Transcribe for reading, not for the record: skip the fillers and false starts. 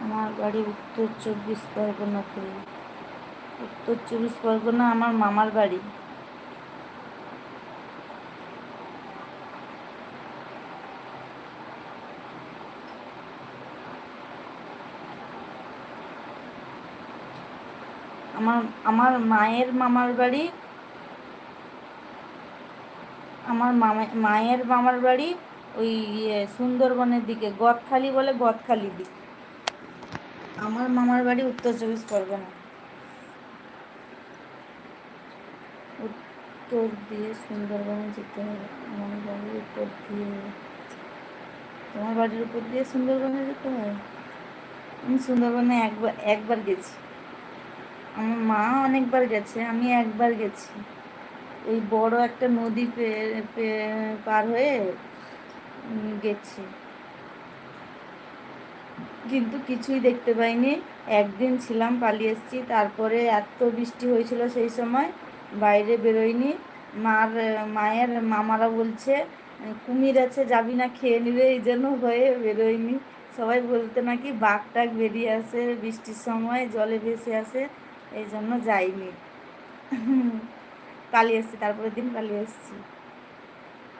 আমার বাড়ি উত্তর 24 পরগনাতে। উত্তর 24 পরগনা আমার মামার বাড়ি। আমার আমার মায়ের মামার বাড়ি, আমার মায়ের মামার বাড়ি ওই সুন্দরবনের দিকে, গদখালি বলে, গদখালি দিক। আমার মামার বাড়ি উত্তর 24 পরগনা। উত্তর দিয়ে সুন্দরবনে যেতে হবে। আমার বাড়ির উপর দিয়ে, তোমার বাড়ির উপর দিয়ে সুন্দরবনে যেতে হয়। আমি সুন্দরবনে একবার একবার গেছি। আমার মা অনেকবার গেছে, আমি একবার গেছি। ওই বড় একটা নদী পার হয়ে গেছি, কিন্তু কিছুই দেখতে পাইনি। একদিন ছিলাম, পালিয়ে এসেছি। তারপরে এত বৃষ্টি হয়েছিল সেই সময়, বাইরে বেরোয়নি। মায়ের মামারা বলছে কুমির আছে, যাবি না, খেয়ে নেবে, এই জন্য ভয়ে বেরোয়নি। সবাই বলতে নাকি বাঘ টাঘ বেরিয়ে আসে বৃষ্টির সময়, জলে ভেসে আসে, এই জন্য যাইনি। পালিয়ে এসেছি, তারপরের দিন পালিয়ে এসেছি।